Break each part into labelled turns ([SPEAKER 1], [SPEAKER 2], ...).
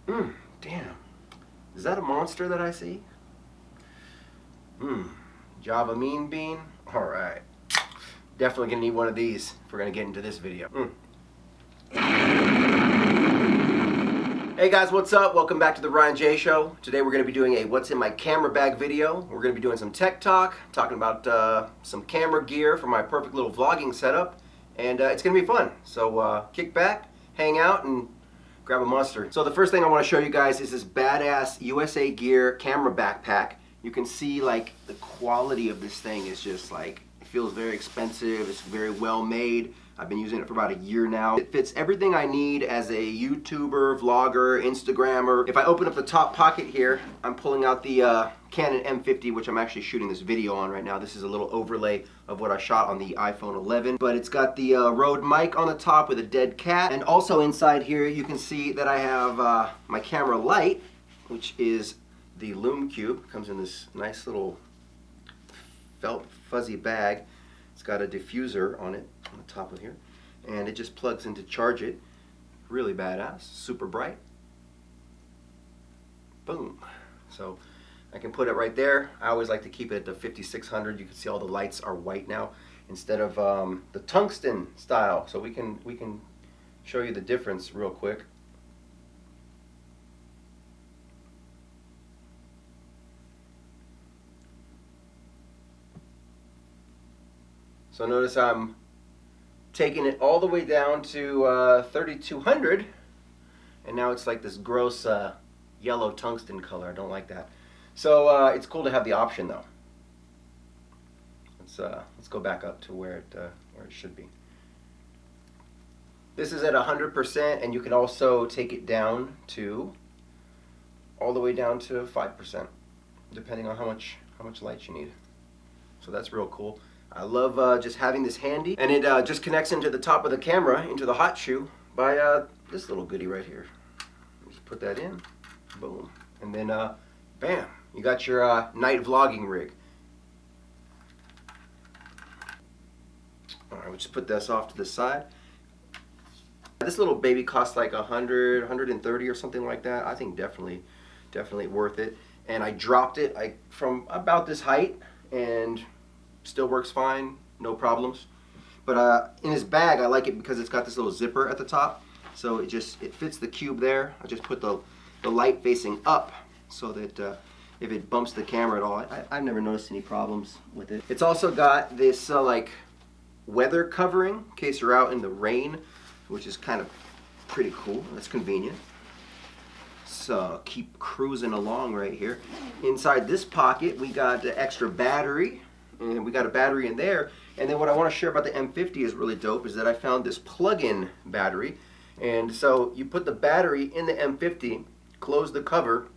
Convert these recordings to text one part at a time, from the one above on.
[SPEAKER 1] Damn. Is that a monster that I see? Java mean bean? Alright. Definitely gonna need one of these if we're gonna get into this video. Hey guys, what's up? Welcome back to the Ryan J Show. Today we're gonna be doing a what's in my camera bag video. We're gonna be doing some tech talk, talking about some camera gear for my perfect little vlogging setup, and it's gonna be fun. So kick back, hang out, and grab a monster. So the first thing I want to show you guys is this badass USA Gear camera backpack. You can see like the quality of this thing is just like, it feels very expensive, it's very well made. I've been using it for about a year now. It fits everything I need as a YouTuber, vlogger, Instagrammer. If I open up the top pocket here, I'm pulling out the Canon M50, which I'm actually shooting this video on right now. This is a little overlay of what I shot on the iPhone 11. But it's got the Rode mic on the top with a dead cat. And also inside here, you can see that I have my camera light, which is the Lume Cube. Comes in this nice little felt fuzzy bag. It's got a diffuser on it on the top of here, and it just plugs in to charge it. Really badass, super bright. Boom. So I can put it right there. I always like to keep it at the 5600. You can see all the lights are white now instead of the tungsten style. So we can show you the difference real quick. So notice I'm taking it all the way down to 3200, and now it's like this gross yellow tungsten color. I don't like that. So it's cool to have the option though. Let's go back up to where it should be. This is at 100%, and you can also take it down to all the way down to 5%, depending on how much light you need. So that's real cool. I love just having this handy, and it just connects into the top of the camera, into the hot shoe, by this little goodie right here. Just put that in, boom, and then bam, you got your night vlogging rig. All right, we'll just put this off to the side. This little baby costs like 100, 130 or something like that. I think definitely worth it. And I dropped it from about this height, and still works fine, no problems. But in his bag, I like it because it's got this little zipper at the top, so it fits the cube there. I just put the light facing up so that if it bumps the camera at all, I've never noticed any problems with it. It's also got this like weather covering in case you're out in the rain, which is kind of pretty cool. That's convenient. So keep cruising along right here. Inside this pocket, we got the extra battery. And we got a battery in there. And then what I want to share about the M50 is really dope is that I found this plug-in battery. And so you put the battery in the M50, close the cover,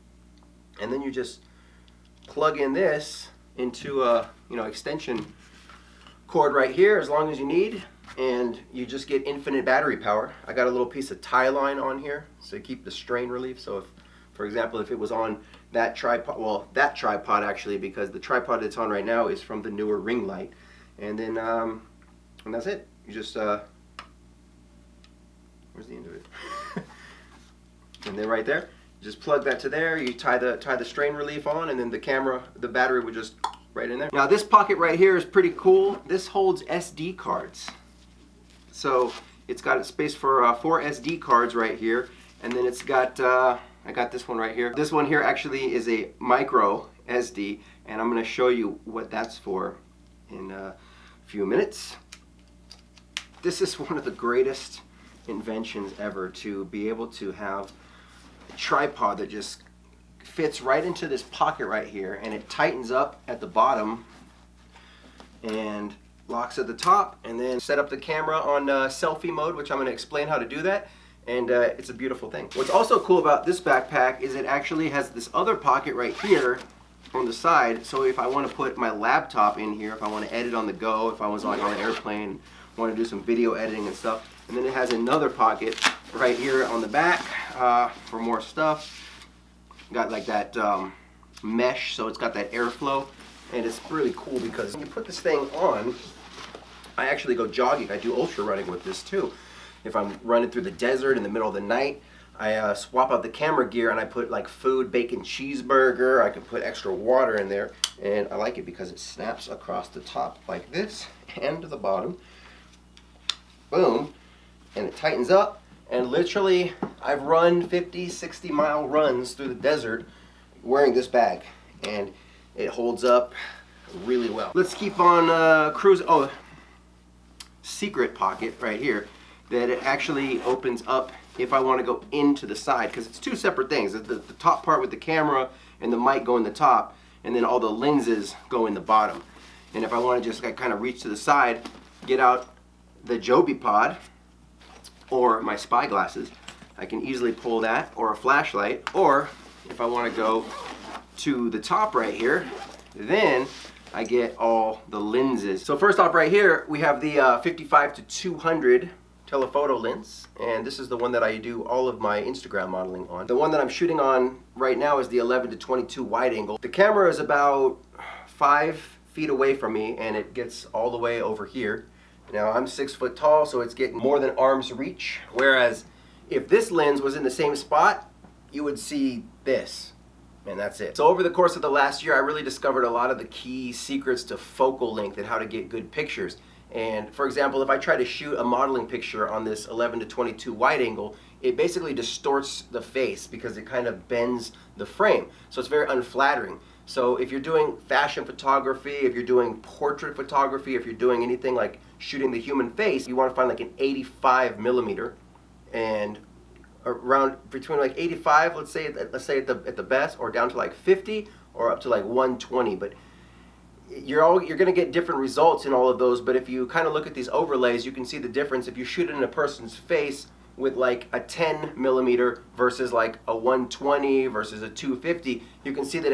[SPEAKER 1] and then you just plug in this into a extension cord right here as long as you need, and you just get infinite battery power. I got a little piece of tie line on here so you keep the strain relief. So if, for example, if it was on that tripod, well, that tripod actually, because the tripod it's on right now is from the newer ring light, and then and that's it. You just where's the end of it? And then right there, you just plug that to there. You tie the strain relief on, and then the battery would just right in there. Now this pocket right here is pretty cool. This holds SD cards, so it's got a space for 4 SD cards right here, and then it's got I got this one right here. This one here actually is a micro SD, and I'm going to show you what that's for in a few minutes. This is one of the greatest inventions ever, to be able to have a tripod that just fits right into this pocket right here, and it tightens up at the bottom and locks at the top, and then set up the camera on selfie mode, which I'm going to explain how to do that. And it's a beautiful thing. What's also cool about this backpack is it actually has this other pocket right here on the side. So if I want to put my laptop in here, if I want to edit on the go, if I was like on an airplane, want to do some video editing and stuff. And then it has another pocket right here on the back for more stuff. Got like that mesh, so it's got that airflow. And it's really cool because when you put this thing on, I actually go jogging. I do ultra running with this too. If I'm running through the desert in the middle of the night, I swap out the camera gear and I put like food, bacon cheeseburger. I can put extra water in there, and I like it because it snaps across the top like this and to the bottom. Boom, and it tightens up. And literally, I've run 50, 60-mile runs through the desert wearing this bag, and it holds up really well. Let's keep on cruising. Oh, secret pocket right here that it actually opens up if I want to go into the side, because it's two separate things. The top part with the camera and the mic go in the top, and then all the lenses go in the bottom. And if I want to just kind of reach to the side, get out the Joby pod or my spy glasses, I can easily pull that, or a flashlight, or if I want to go to the top right here, then I get all the lenses. So first off right here, we have the 55-200 telephoto lens, and this is the one that I do all of my Instagram modeling on. The one that I'm shooting on right now is the 11-22 wide angle. The camera is about 5 feet away from me, and it gets all the way over here. Now I'm 6 foot tall, so it's getting more than arm's reach. Whereas if this lens was in the same spot, you would see this, and that's it. So over the course of the last year, I really discovered a lot of the key secrets to focal length and how to get good pictures. And for example, if I try to shoot a modeling picture on this 11-22 wide angle, it basically distorts the face because it kind of bends the frame. So it's very unflattering. So if you're doing fashion photography, if you're doing portrait photography, if you're doing anything like shooting the human face, you want to find like an 85mm, and around between like 85, let's say at the best, or down to like 50, or up to like 120. But you're going to get different results in all of those. But if you kind of look at these overlays, you can see the difference. If you shoot it in a person's face with like a 10mm versus like a 120 versus a 250, you can see that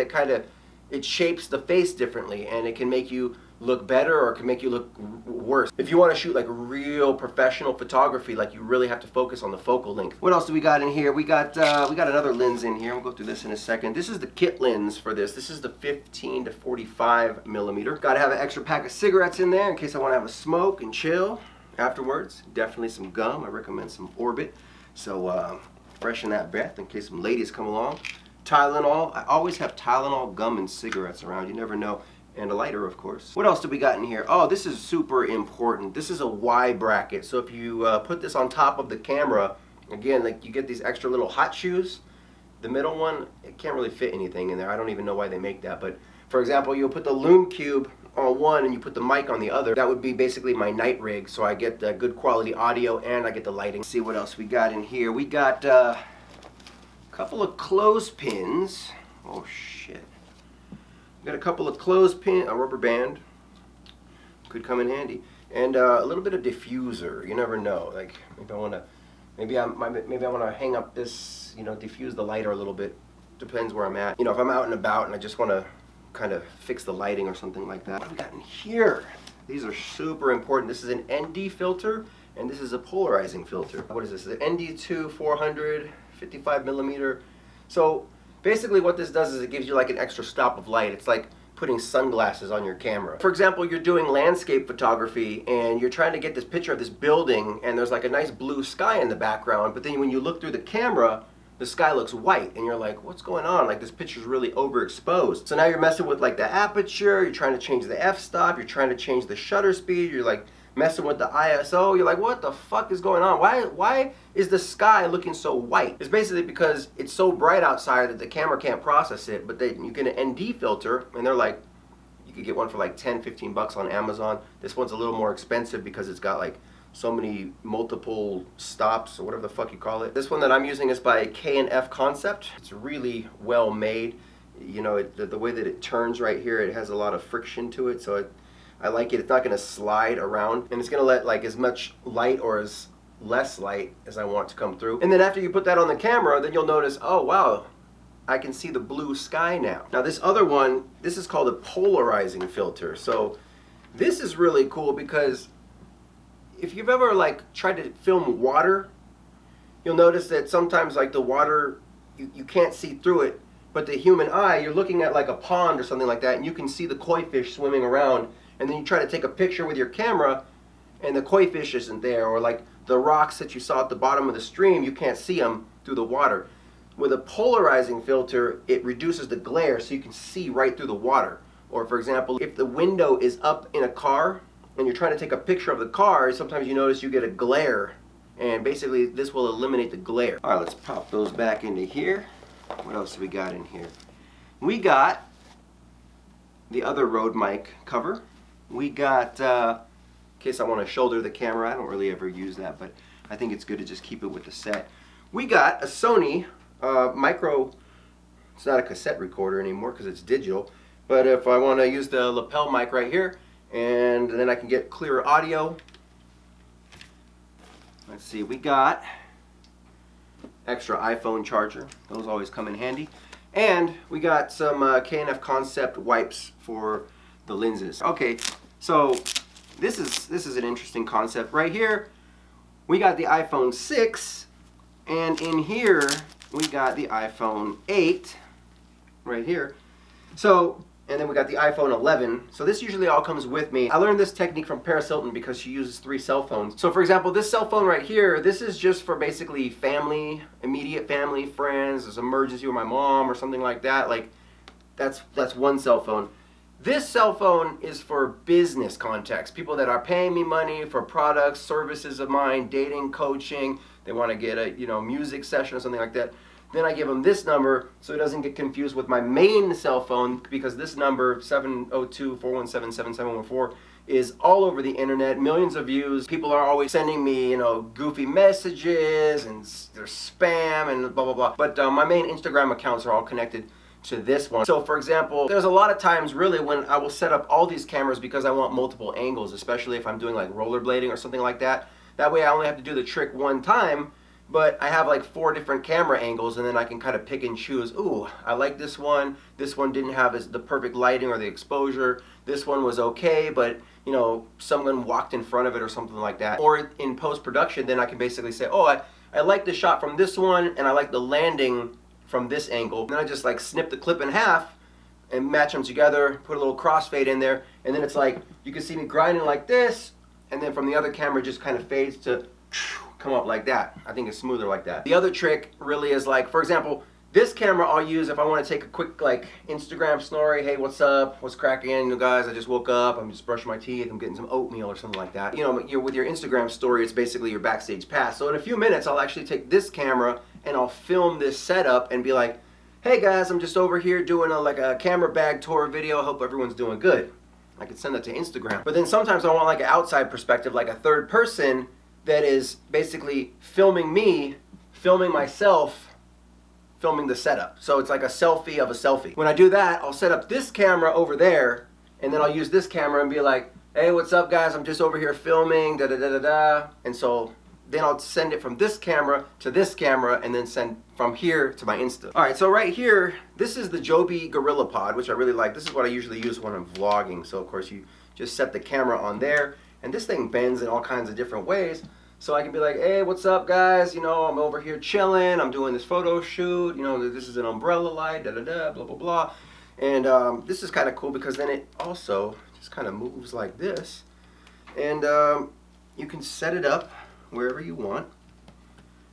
[SPEAKER 1] it shapes the face differently, and it can make you look better or it can make you look worse. If you want to shoot like real professional photography, like you really have to focus on the focal length. What else do we got in here? We got another lens in here. We'll go through this in a second. This is the kit lens for this. This is the 15-45mm. Got to have an extra pack of cigarettes in there in case I want to have a smoke and chill afterwards. Definitely some gum. I recommend some Orbit. So freshen that breath in case some ladies come along. Tylenol. I always have Tylenol, gum, and cigarettes around. You never know. And a lighter, of course. What else do we got in here? Oh, this is super important. This is a Y bracket. So if you put this on top of the camera, again, like you get these extra little hot shoes. The middle one, it can't really fit anything in there. I don't even know why they make that. But for example, you'll put the Lume Cube on one and you put the mic on the other. That would be basically my night rig. So I get good quality audio and I get the lighting. Let's see what else we got in here. We got couple of clothespins. Oh shit. Got a couple of clothespins, a rubber band. Could come in handy. And a little bit of diffuser. You never know. Like maybe I want to hang up this, diffuse the lighter a little bit. Depends where I'm at. If I'm out and about and I just want to kind of fix the lighting or something like that. What have we got in here? These are super important. This is an ND filter and this is a polarizing filter. What is this? An ND2 400 55mm. So basically what this does is it gives you like an extra stop of light. It's like putting sunglasses on your camera. For example, you're doing landscape photography and you're trying to get this picture of this building and there's like a nice blue sky in the background, but then when you look through the camera, the sky looks white and you're like, what's going on? Like this picture's really overexposed. So now you're messing with like the aperture, you're trying to change the f-stop, you're trying to change the shutter speed, you're like messing with the ISO, you're like, what the fuck is going on? Why is the sky looking so white? It's basically because it's so bright outside that the camera can't process it, but then you get an ND filter, and they're like, you could get one for like 10, 15 bucks on Amazon. This one's a little more expensive because it's got like so many multiple stops, or whatever the fuck you call it. This one that I'm using is by K&F Concept. It's really well made. The way that it turns right here, it has a lot of friction to it, so I like it. It's not going to slide around, and it's going to let like as much light or as less light as I want to come through. And then after you put that on the camera, then you'll notice, oh wow, I can see the blue sky now. Now this other one, this is called a polarizing filter. So this is really cool because if you've ever like tried to film water, you'll notice that sometimes like the water, you can't see through it, but the human eye, you're looking at like a pond or something like that, and you can see the koi fish swimming around. And then you try to take a picture with your camera and the koi fish isn't there, or like the rocks that you saw at the bottom of the stream, you can't see them through the water. With a polarizing filter, it reduces the glare so you can see right through the water. Or for example, if the window is up in a car and you're trying to take a picture of the car, sometimes you notice you get a glare. And basically this will eliminate the glare. All right, let's pop those back into here. What else do we got in here? We got the other Rode mic cover. We got, in case I want to shoulder the camera, I don't really ever use that, but I think it's good to just keep it with the set. We got a Sony micro, it's not a cassette recorder anymore because it's digital, but if I want to use the lapel mic right here, and then I can get clearer audio. Let's see, we got extra iPhone charger. Those always come in handy. And we got some K&F Concept wipes for the lenses. Okay, so this is an interesting concept. Right here, we got the iPhone 6, and in here, we got the iPhone 8, right here. So, and then we got the iPhone 11. So this usually all comes with me. I learned this technique from Paris Hilton because she uses 3 cell phones. So for example, this cell phone right here, this is just for basically family, immediate family, friends, there's an emergency with my mom or something like that. Like, that's one cell phone. This cell phone is for business contacts, people that are paying me money for products, services of mine, dating, coaching. They want to get a music session or something like that. Then I give them this number so it doesn't get confused with my main cell phone, because this number 702-417-7714 is all over the internet, millions of views. People are always sending me goofy messages and there's spam and blah blah blah. But my main Instagram accounts are all connected to this one. So for example, there's a lot of times really when I will set up all these cameras because I want multiple angles, especially if I'm doing like rollerblading or something like that. That way I only have to do the trick one time, but I have like 4 different camera angles, and then I can kind of pick and choose. Ooh, I like this one. This one didn't have the perfect lighting or the exposure. This one was okay, but someone walked in front of it or something like that. Or in post-production, then I can basically say, oh, I like the shot from this one, and I like the landing from this angle. Then I just like snip the clip in half and match them together, put a little crossfade in there, and then it's like, you can see me grinding like this, and then from the other camera it just kind of fades to come up like that. I think it's smoother like that. The other trick really is like, for example, this camera I'll use if I want to take a quick like Instagram story. Hey, what's up? What's cracking? Guys, I just woke up. I'm just brushing my teeth. I'm getting some oatmeal or something like that. With your Instagram story, it's basically your backstage pass. So in a few minutes, I'll actually take this camera and I'll film this setup and be like, hey guys, I'm just over here doing a camera bag tour video. I hope everyone's doing good. I could send that to Instagram. But then sometimes I want like an outside perspective, like a third person that is basically filming me, filming myself, filming the setup. So it's like a selfie of a selfie. When I do that, I'll set up this camera over there, and then I'll use this camera and be like, hey, what's up guys? I'm just over here filming, da da da da da. And so then I'll send it from this camera to this camera, and then send from here to my Insta. All right, so right here, this is the Joby Gorilla Pod, which I really like. This is what I usually use when I'm vlogging. So of course you just set the camera on there, and this thing bends in all kinds of different ways. So I can be like, hey, what's up guys? I'm over here chilling. I'm doing this photo shoot. This is an umbrella light, da da da, blah blah blah. And this is kind of cool because then it also just kind of moves like this. And you can set it up wherever you want.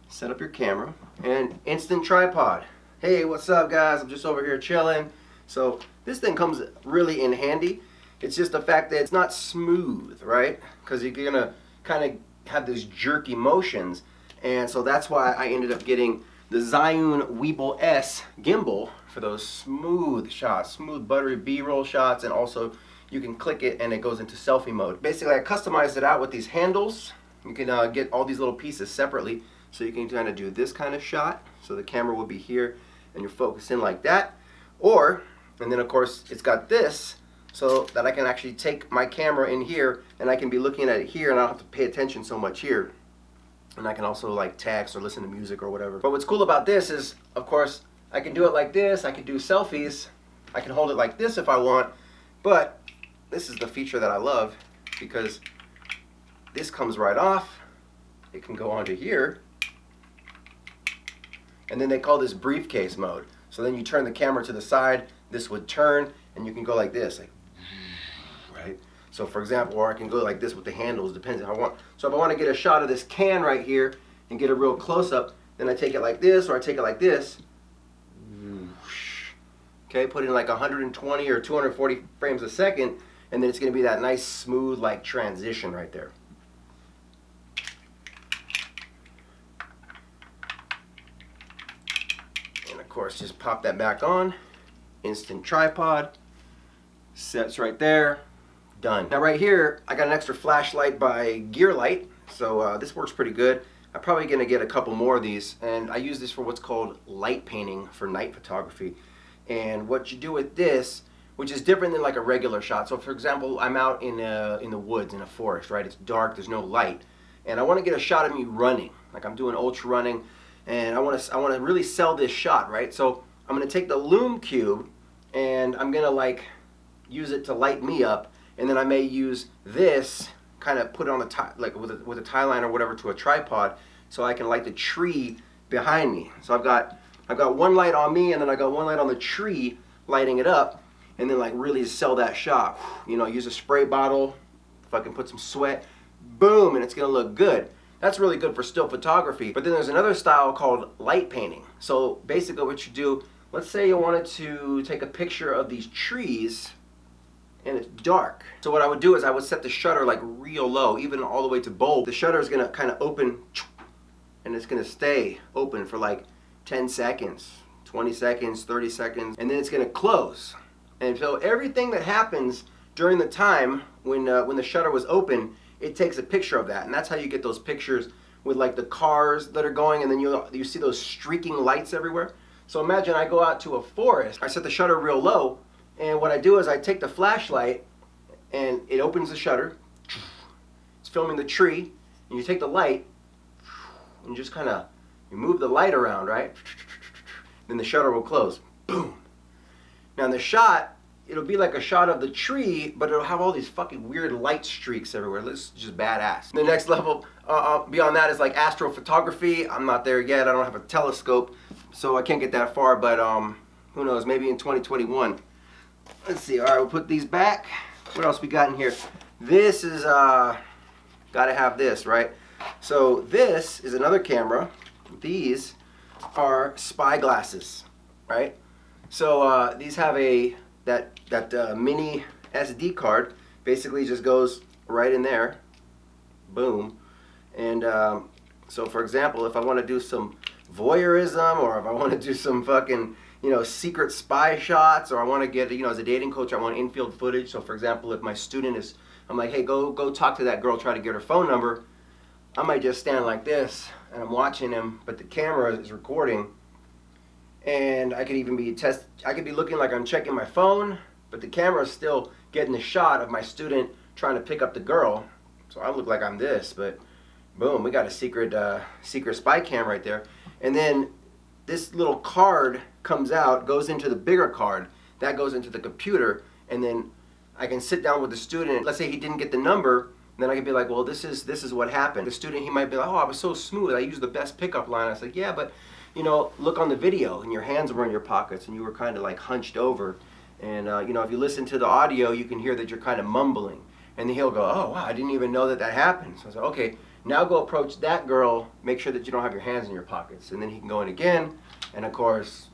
[SPEAKER 1] Set up your camera and instant tripod. Hey, what's up guys? I'm just over here chilling. So this thing comes really in handy. It's just the fact that it's not smooth, right? Because you're gonna kind of have these jerky motions, and so that's why I ended up getting the Zhiyun Weebill S gimbal for those smooth shots, smooth buttery B-roll shots, and also you can click it and it goes into selfie mode. Basically I customized it out with these handles. You can get all these little pieces separately, so you can kind of do this kind of shot, so the camera will be here and you're focusing like that, and then of course it's got this so that I can actually take my camera in here and I can be looking at it here, and I don't have to pay attention so much here. And I can also like text or listen to music or whatever. But what's cool about this is, of course, I can do it like this. I can do selfies. I can hold it like this if I want. But this is the feature that I love, because this comes right off. It can go onto here. And then they call this briefcase mode. So then you turn the camera to the side, this would turn, and you can go like this, like, right? So for example, or I can go like this with the handles, depends on how I want. So if I want to get a shot of this can right here and get a real close up, then I take it like this, or I take it like this. Okay, put in like 120 or 240 frames a second, and then it's going to be that nice smooth like transition right there. And of course, just pop that back on. Instant tripod. Sets right there. Done. Now right here, I got an extra flashlight by Gear Light, so this works pretty good. I'm probably going to get a couple more of these, and I use this for what's called light painting for night photography. And what you do with this, which is different than like a regular shot. So for example, I'm out in the woods, in a forest, right? It's dark, there's no light, and I want to get a shot of me running, like I'm doing ultra running, and I want to really sell this shot, right? So I'm going to take the Lume Cube, and I'm going to like use it to light me up. And then I may use this, kind of put it on the like with a tie line or whatever to a tripod, so I can light the tree behind me. So I've got one light on me, and then I got one light on the tree, lighting it up, and then like really sell that shot. You know, use a spray bottle, fucking put some sweat, boom, and it's gonna look good. That's really good for still photography. But then there's another style called light painting. So basically, what you do, let's say you wanted to take a picture of these trees, and it's dark. So what I would do is I would set the shutter like real low, even all the way to bold. The shutter is gonna kind of open, and it's gonna stay open for like 10 seconds, 20 seconds, 30 seconds, and then it's gonna close. And so everything that happens during the time when the shutter was open, it takes a picture of that. And that's how you get those pictures with like the cars that are going, and then you see those streaking lights everywhere. So imagine I go out to a forest, I set the shutter real low, and what I do is I take the flashlight and it opens the shutter. It's filming the tree, and you take the light and just kind of you move the light around, right? Then the shutter will close. Boom. Now in the shot, it'll be like a shot of the tree, but it'll have all these fucking weird light streaks everywhere. This is just badass. The next level beyond that is like astrophotography. I'm not there yet. I don't have a telescope, so I can't get that far, but who knows, maybe in 2021. Let's see. All right, we'll put these back. What else we got in here? This is gotta have this, right? So this is another camera. These are spy glasses, right? So these have that mini SD card. Basically, just goes right in there. Boom. And so, for example, if I want to do some voyeurism, or if I want to do some fucking secret spy shots, or I want to get, as a dating coach, I want infield footage. So for example, if my student is, I'm like, hey, go talk to that girl, try to get her phone number. I might just stand like this, and I'm watching him, but the camera is recording, and I could even be I could be looking like I'm checking my phone, but the camera is still getting the shot of my student trying to pick up the girl. So I look like I'm this, but boom, we got a secret spy cam right there. And then this little card comes out, goes into the bigger card, that goes into the computer, and then I can sit down with the student. Let's say he didn't get the number, then I can be like, well, this is what happened. The student, he might be like, oh, I was so smooth, I used the best pickup line. I was like, yeah, but look on the video, and your hands were in your pockets, and you were kind of like hunched over, and if you listen to the audio, you can hear that you're kind of mumbling, and then he'll go, oh wow, I didn't even know that happened. So I was like, okay, now go approach that girl, make sure that you don't have your hands in your pockets, and then he can go in again, and of course,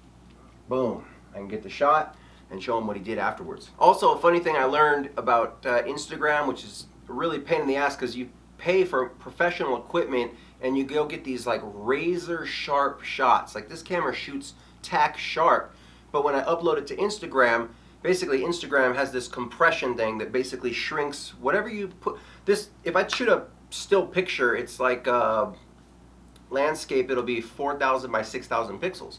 [SPEAKER 1] boom, I can get the shot and show him what he did afterwards. Also, a funny thing I learned about Instagram, which is a really pain in the ass, because you pay for professional equipment and you go get these like razor sharp shots. Like this camera shoots tack sharp, but when I upload it to Instagram, basically Instagram has this compression thing that basically shrinks whatever you put. This, if I shoot a still picture, it's like landscape, it'll be 4,000 by 6,000 pixels.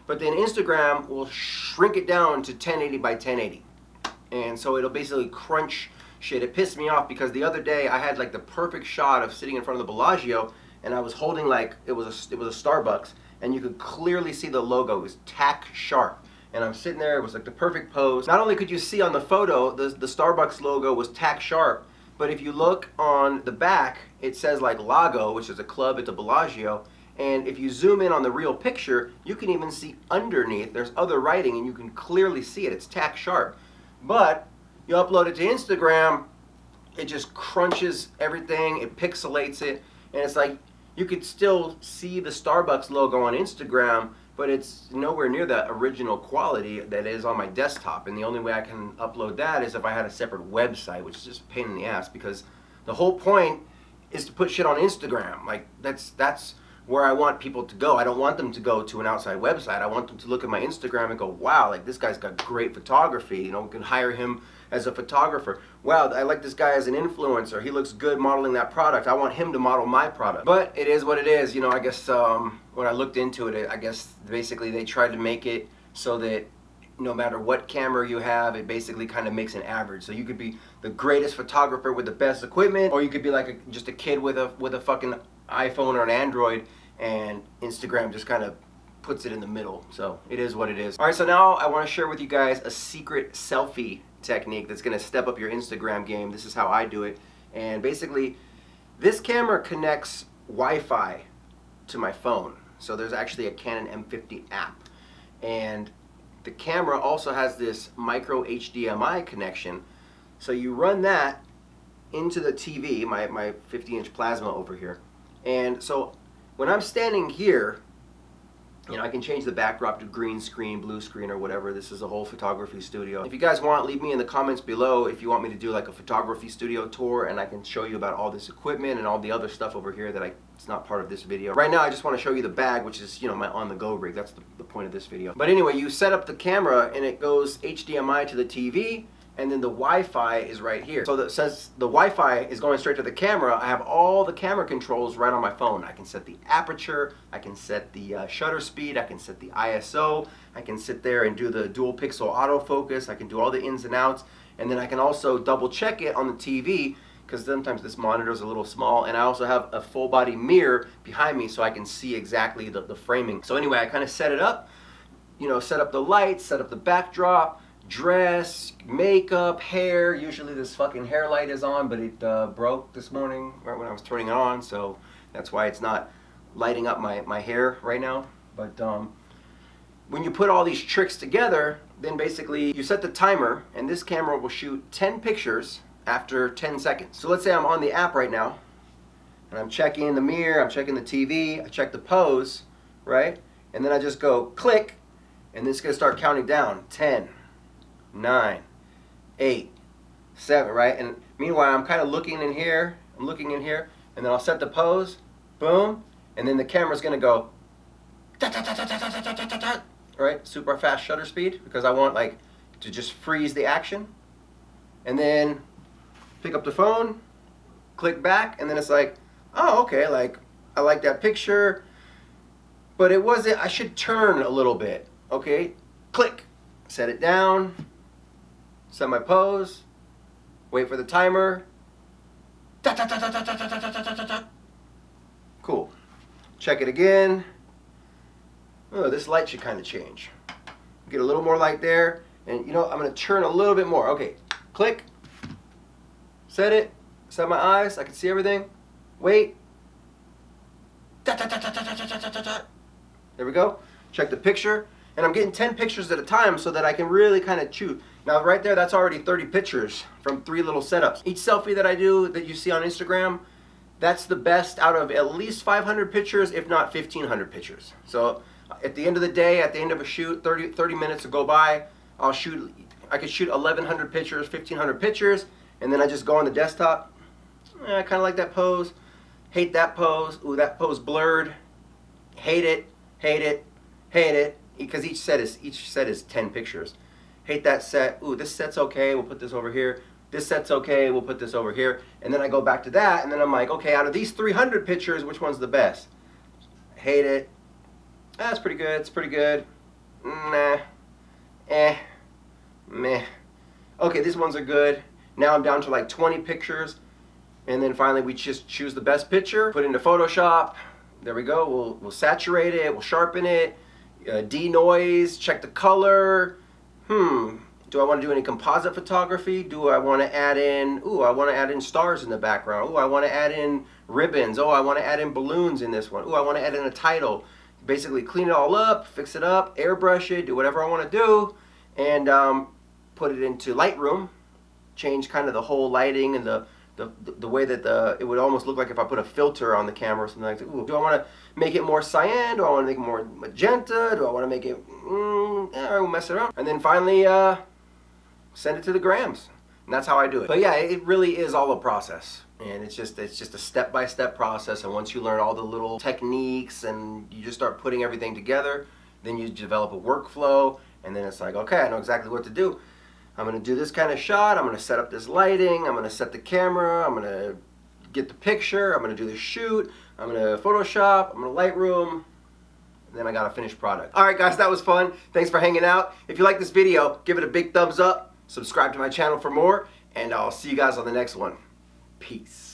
[SPEAKER 1] But then Instagram will shrink it down to 1080 by 1080. And so it'll basically crunch shit. It pissed me off because the other day I had like the perfect shot of sitting in front of the Bellagio, and I was holding like, it was a Starbucks, and you could clearly see the logo. It was tack sharp. And I'm sitting there, it was like the perfect pose. Not only could you see on the photo, the Starbucks logo was tack sharp, but if you look on the back, it says like Lago, which is a club at the Bellagio. And if you zoom in on the real picture, you can even see underneath, there's other writing, and you can clearly see it. It's tack sharp. But you upload it to Instagram, it just crunches everything, it pixelates it, and it's like you could still see the Starbucks logo on Instagram, but it's nowhere near the original quality that is on my desktop. And the only way I can upload that is if I had a separate website, which is just a pain in the ass, because the whole point is to put shit on Instagram. Like that's where I want people to go. I don't want them to go to an outside website. I want them to look at my Instagram and go, wow, like this guy's got great photography. You know, we can hire him as a photographer. Wow, I like this guy as an influencer. He looks good modeling that product. I want him to model my product. But it is what it is. You know, I guess when I looked into it, I guess basically they tried to make it so that no matter what camera you have, it basically kind of makes an average. So you could be the greatest photographer with the best equipment, or you could be like just a kid with a fucking iPhone or an Android, and Instagram just kind of puts it in the middle. So it is what it is. All right, so now I want to share with you guys a secret selfie technique that's going to step up your Instagram game. This is how I do it. And basically, this camera connects Wi-Fi to my phone. So there's actually a Canon M50 app. And the camera also has this micro HDMI connection. So you run that into the TV, my 50-inch plasma over here. And so when I'm standing here, you know, I can change the backdrop to green screen, blue screen, or whatever. This is a whole photography studio. If you guys want, leave me in the comments below if you want me to do like a photography studio tour, and I can show you about all this equipment and all the other stuff over here that it's not part of this video. Right now, I just want to show you the bag, which is, you know, my on-the-go rig. That's the point of this video. But anyway, you set up the camera, and it goes HDMI to the TV, and then the Wi-Fi is right here. So since the Wi-Fi is going straight to the camera, I have all the camera controls right on my phone. I can set the aperture, I can set the shutter speed, I can set the ISO, I can sit there and do the dual pixel autofocus, I can do all the ins and outs, and then I can also double check it on the TV, because sometimes this monitor is a little small, and I also have a full body mirror behind me so I can see exactly the framing. So anyway, I kind of set it up, you know, set up the lights, set up the backdrop, dress, makeup, hair. Usually this fucking hair light is on, but it broke this morning right when I was turning it on, so that's why it's not lighting up my hair right now. But when you put all these tricks together, then basically you set the timer, and this camera will shoot 10 pictures after 10 seconds. So let's say I'm on the app right now, and I'm checking the mirror, I'm checking the TV, I check the pose, right? And then I just go click, and it's gonna start counting down. 10, 9, 8, 7, right? And meanwhile, I'm kind of looking in here, and then I'll set the pose, boom, and then the camera's gonna go, right? Super fast shutter speed, because I want like to just freeze the action, and then pick up the phone, click back, and then it's like, oh, okay, like I like that picture, but it wasn't, I should turn a little bit, okay? Click, set it down, set my pose, wait for the timer. Cool. Check it again. Oh, this light should kind of change. Get a little more light there, and you know, I'm going to turn a little bit more. Okay, click, set it, set my eyes, I can see everything. Wait. There we go. Check the picture. And I'm getting 10 pictures at a time so that I can really kind of choose. Now right there, that's already 30 pictures from 3 little setups. Each selfie that I do that you see on Instagram, that's the best out of at least 500 pictures, if not 1,500 pictures. So at the end of the day, at the end of a shoot, 30 minutes will go by, I could shoot 1,100 pictures, 1,500 pictures, and then I just go on the desktop. I kind of like that pose. Hate that pose. Ooh, that pose blurred. Hate it, hate it, hate it. Because each set is 10 pictures. Hate that set. Ooh, this set's okay, we'll put this over here. This set's okay, we'll put this over here. And then I go back to that, and then I'm like, okay, out of these 300 pictures, which one's the best? Hate it. That's pretty good, it's pretty good. Nah. Meh. Okay, these ones are good. Now I'm down to like 20 pictures. And then finally we just choose the best picture, put it into Photoshop. There we go, we'll saturate it, we'll sharpen it. Denoise, check the color. Do I want to do any composite photography? Do I want to add in, I want to add in stars in the background. I want to add in ribbons. I want to add in balloons in this one. I want to add in a title. Basically clean it all up, fix it up, airbrush it, do whatever I want to do, and put it into Lightroom, change kind of the whole lighting and the the way that it would almost look like if I put a filter on the camera or something like that. Ooh, do I want to make it more cyan? Do I want to make it more magenta? Do I want to make it, yeah, we'll mess it around. And then finally send it to the grams. And that's how I do it. But yeah, it really is all a process. And it's just a step-by-step process. And once you learn all the little techniques and you just start putting everything together, then you develop a workflow. And then it's like, okay, I know exactly what to do. I'm going to do this kind of shot. I'm going to set up this lighting. I'm going to set the camera. I'm going to get the picture. I'm going to do the shoot. I'm going to Photoshop. I'm going to Lightroom. And then I got a finished product. All right, guys, that was fun. Thanks for hanging out. If you like this video, give it a big thumbs up. Subscribe to my channel for more. And I'll see you guys on the next one. Peace.